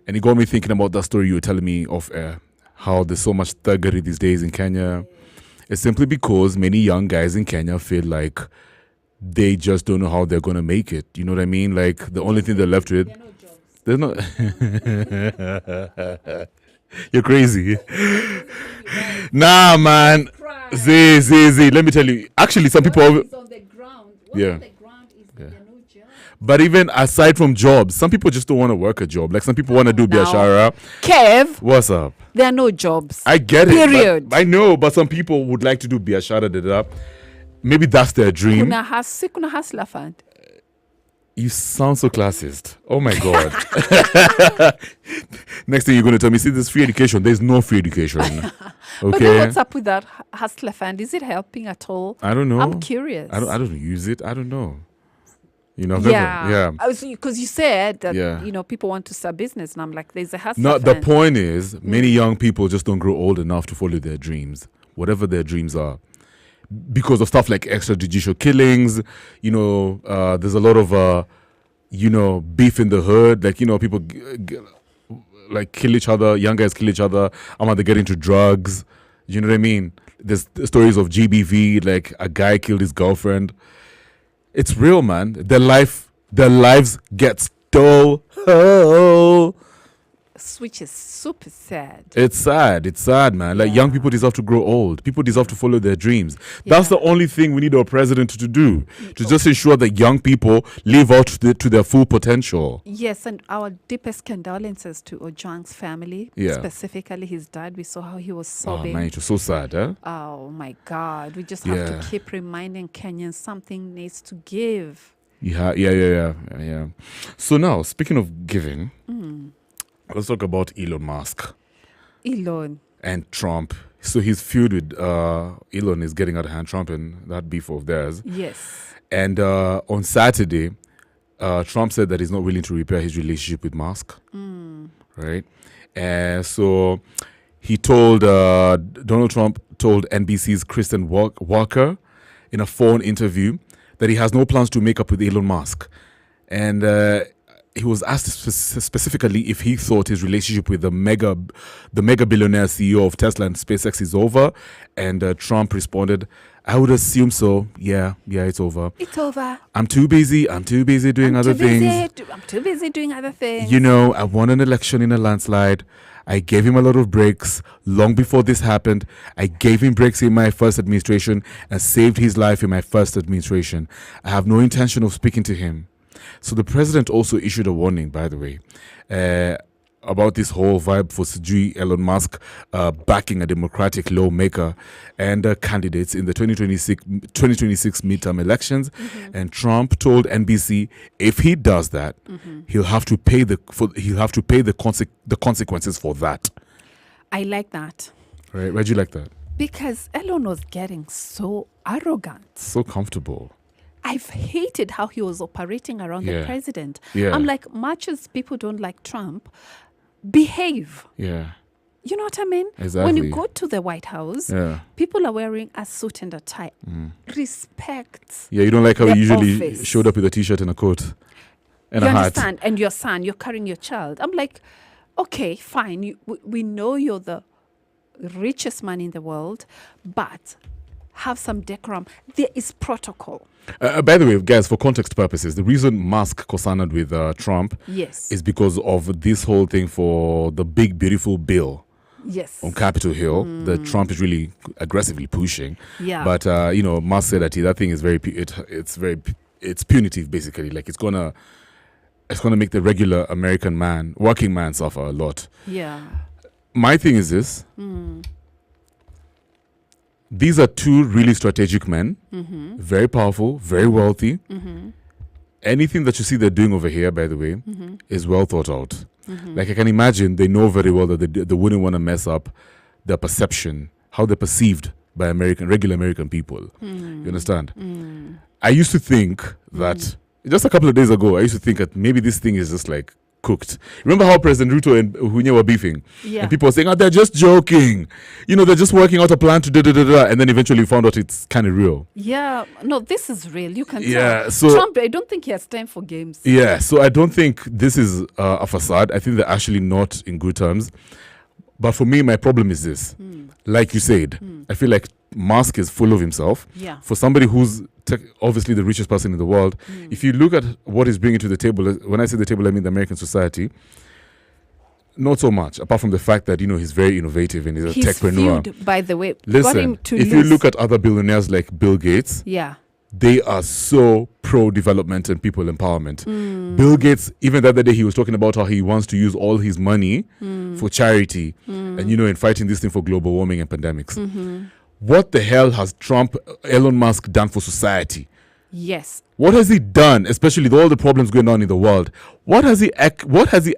And it got me thinking about that story you were telling me of how there's so much thuggery these days in Kenya. It's simply because many young guys in Kenya feel like they just don't know how they're going to make it. You know what I mean? Like, the only thing they're left with... There's no... You're crazy. Nah, man. Z. Let me tell you. Actually, some people... on the ground. Yeah. On the ground is there are no jobs. But even aside from jobs, some people just don't want to work a job. Like, some people want to do biashara. Kev, What's up? there are no jobs. I get it. Period. I know, but some people would like to do biashara. Maybe that's their dream. Kuna hustler fund. You sound so classist. Oh my God. Next thing you're going to tell me, see, there's free education. There's no free education. Okay. But then what's up with that hustler fund? Is it helping at all? I don't know. I'm curious. I don't use it. I don't know. You know, Yeah. Because you said that, people want to start business. And I'm like, there's a hustler No, fund. the point is, many young people just don't grow old enough to follow their dreams, whatever their dreams are. Because of stuff like extrajudicial killings, there's a lot of, beef in the hood. Like, people kill each other. Young guys kill each other. They get into drugs. You know what I mean? There's stories of GBV, like a guy killed his girlfriend. It's real, man. Their lives get stole. Which is super sad. It's sad, man. Like, young people deserve to grow old. People deserve to follow their dreams. That's the only thing we need our president to do, to just ensure that young people live out to their full potential. Yes, and our deepest condolences to Ojwang's family, specifically his dad. We saw how he was sobbing. Oh man, it was so sad, huh? Oh my God. We just have to keep reminding Kenyans something needs to give. Yeah. So now, speaking of giving, let's talk about Elon Musk. Elon. And Trump. So his feud with Elon is getting out of hand, Trump and that beef of theirs. Yes. And on Saturday, Trump said that he's not willing to repair his relationship with Musk. Right? And so he told, Donald Trump told NBC's Kristen Walker in a phone interview that he has no plans to make up with Elon Musk. And he was asked specifically if he thought his relationship with the mega billionaire CEO of Tesla and SpaceX is over. And Trump responded, I would assume so. Yeah, it's over. It's over. I'm too busy doing other things. I'm too busy doing other things. I won an election in a landslide. I gave him a lot of breaks long before this happened. I gave him breaks in my first administration and saved his life in my first administration. I have no intention of speaking to him. So the president also issued a warning, by the way, about this whole vibe for Sijui Elon Musk backing a Democratic lawmaker and candidates in the 2026 midterm elections. And Trump told NBC if he does that, he'll have to pay the consequences for that. I like that. Right? Why'd you like that? Because Elon was getting so arrogant, so comfortable. I've hated how he was operating around the president. Yeah. I'm like, much as people don't like Trump, behave. Yeah. You know what I mean? Exactly. When you go to the White House, people are wearing a suit and a tie. Respect. Yeah, you don't like how he usually office. showed up with a t-shirt and a coat and you a hat. Understand? And your son, you're carrying your child. I'm like, okay, fine. We know you're the richest man in the world, but have some decorum. There is protocol. By the way, guys, for context purposes, the reason Musk co-signed with Trump is because of this whole thing for the big, beautiful bill on Capitol Hill that Trump is really aggressively pushing. Yeah. But, Musk said that thing is it's punitive, basically. Like, it's gonna make the regular American working man suffer a lot. Yeah. My thing is this. These are two really strategic men, very powerful, very wealthy. Anything that you see they're doing over here, by the way, is well thought out. Like, I can imagine they know very well that they wouldn't want to mess up their perception, how they're perceived by regular American people. You understand? I used to think that, just a couple of days ago, I used to think that maybe this thing is just like cooked. Remember how President Ruto and Hunya were beefing? Yeah. And people were saying, they're just joking. They're just working out a plan to da-da-da-da. And then eventually we found out it's kind of real. Yeah. No, this is real. You can Yeah, tell. so- Trump, I don't think he has time for games. Yeah, so I don't think this is a facade. I think they're actually not in good terms. But for me, my problem is this. Like you said, I feel like Musk is full of himself. Yeah. For somebody who's obviously the richest person in the world, if you look at what he's bringing to the table, when I say the table, I mean the American society, not so much, apart from the fact that, he's very innovative and he's a techpreneur. Feud, by the way. Got Listen, him to if you lose. look at other billionaires like Bill Gates, Yeah. they are so pro-development and people empowerment. Bill Gates, even the other day, he was talking about how he wants to use all his money for charity and, in fighting this thing for global warming and pandemics. What the hell has Elon Musk done for society? Yes. What has he done, especially with all the problems going on in the world? What has he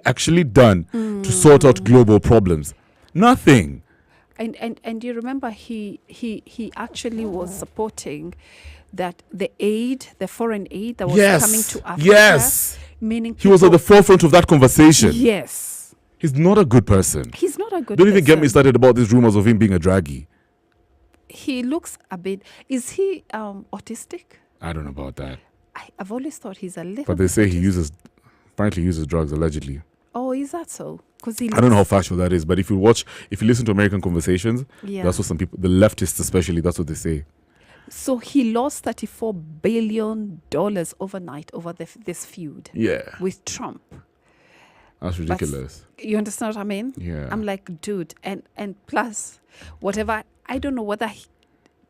actually done to sort out global problems? Nothing. And you remember he actually was supporting that the foreign aid that was coming to Africa. Yes. Meaning He was at the forefront of that conversation. Yes. He's not a good person. He's not a good Don't even get me person. started about these rumors of him being a draggy. He looks a bit... Is he autistic? I don't know about that. I've always thought he's a little But they bit say he autistic. apparently uses drugs, allegedly. Oh, is that so? Because he I don't know how factual that is, but if you listen to American conversations, Yeah. that's what some people, the leftists especially, that's what they say. So he lost $34 billion overnight over this feud Yeah. with Trump. That's ridiculous. You understand what I mean? Yeah. I'm like, dude, and plus, whatever, I don't know whether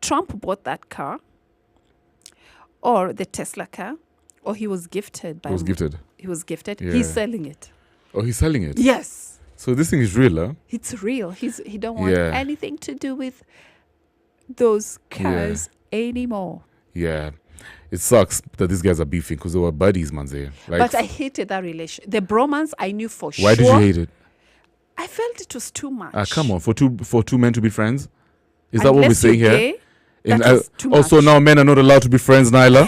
Trump bought that car or the Tesla car, or he was gifted by... He was gifted. He was gifted. Yeah. He's selling it. Oh, he's selling it? Yes. So this thing is real, huh? It's real. He don't want Yeah. anything to do with those cars anymore. Yeah. It sucks that these guys are beefing because they were buddies, man. But I hated that relation. The bromance, I knew for sure. Why did you hate it? I felt it was too much. Come on, for two men to be friends? Is that what we're Unless saying you're here? gay, that is too also much. now men are not allowed to be friends, Naila.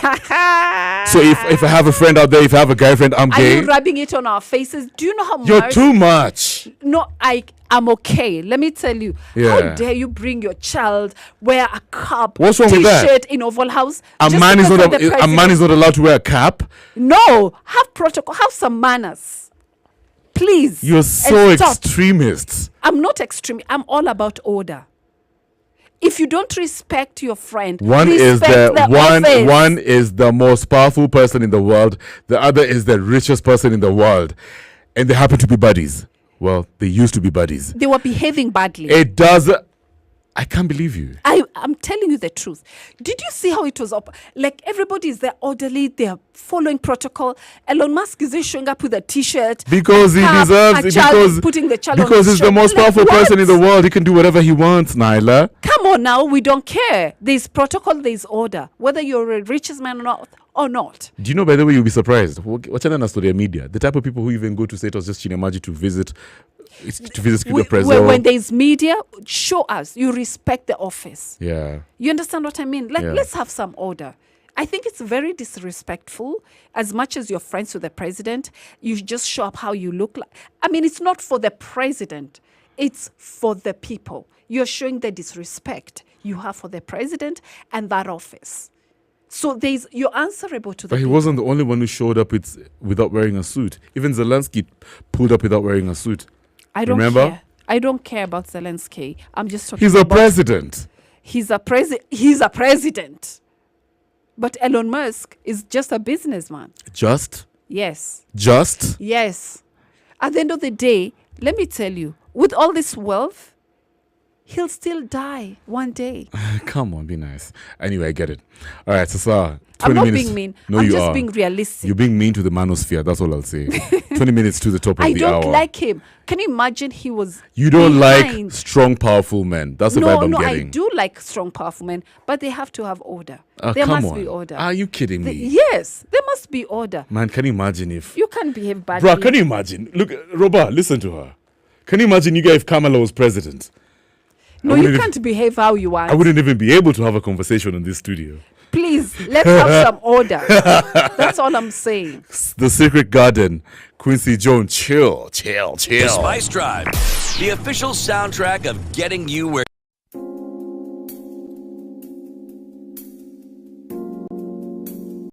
So if I have a friend out there, if I have a guy friend, I'm Are gay. you rubbing it on our faces? Do you know how You're much? too much. No, I'm okay. Let me tell you. Yeah. How dare you bring your child wear a cap, What's wrong with that? T-shirt in Oval House? A just man is because not of the a man is not allowed to wear a cap. No, have protocol, have some manners, please. You're so And stop. extremist. I'm not extreme. I'm all about order. If you don't respect your friend, One is respect the office. one is the most powerful person in the world. The other is the richest person in the world, and they happen to be buddies. Well, they used to be buddies. They were behaving badly. It does. I can't believe you. I'm telling you the truth. Did you see how it was up? Like everybody is there orderly, they're following protocol. Elon Musk is showing up with a T-shirt Because he cap, deserves a it. child Because is putting the child on because his he's the shoulder. most Like, powerful person what? in the world. He can do whatever he wants, Naila. Come on now, we don't care. There's protocol, there's order. Whether you're a richest man or not. Do you know, by the way, you'll be surprised. What's an story media? The type of people who even go to status just Chinemaji to visit Studio Prezo. When there's media, show us. You respect the office. Yeah. You understand what I mean? Like, Yeah. let's have some order. I think it's very disrespectful. As much as you're friends with the president, you just show up how you look like. I mean, it's not for the president. It's for the people. You're showing the disrespect you have for the president and that office. So you're answerable to the But he people. wasn't the only one who showed up without wearing a suit. Even Zelensky pulled up without wearing a suit. I don't Remember? care. I don't care about Zelensky. I'm just talking He's a about... president. He's a president. But Elon Musk is just a businessman. Just? Yes. Just? Yes. At the end of the day, let me tell you, with all this wealth, he'll still die one day. Come on, be nice. Anyway, I get it. All right, Sasa. I'm 20 not minutes. being mean. No, I'm you just are. being realistic. You're being mean to the manosphere. That's all I'll say. 20 minutes to the top of I the don't hour. like him. Can you imagine he was You don't behind- like strong, powerful men. That's the vibe I'm I getting. do like strong, powerful men, but they have to have order. Oh, There come must on. be order. Are you kidding me? Yes, there must be order. Man, can you imagine if... You can't behave badly. Bruh, can you imagine? Look, Roba, listen to her. Can you imagine you guys if Kamala was president? No, I you wouldn't can't behave how you want. I wouldn't even be able to have a conversation in this studio. Please, let's have some order. That's all I'm saying. The Secret Garden. Quincy Jones, chill. The Spice Drive, the official soundtrack of getting you where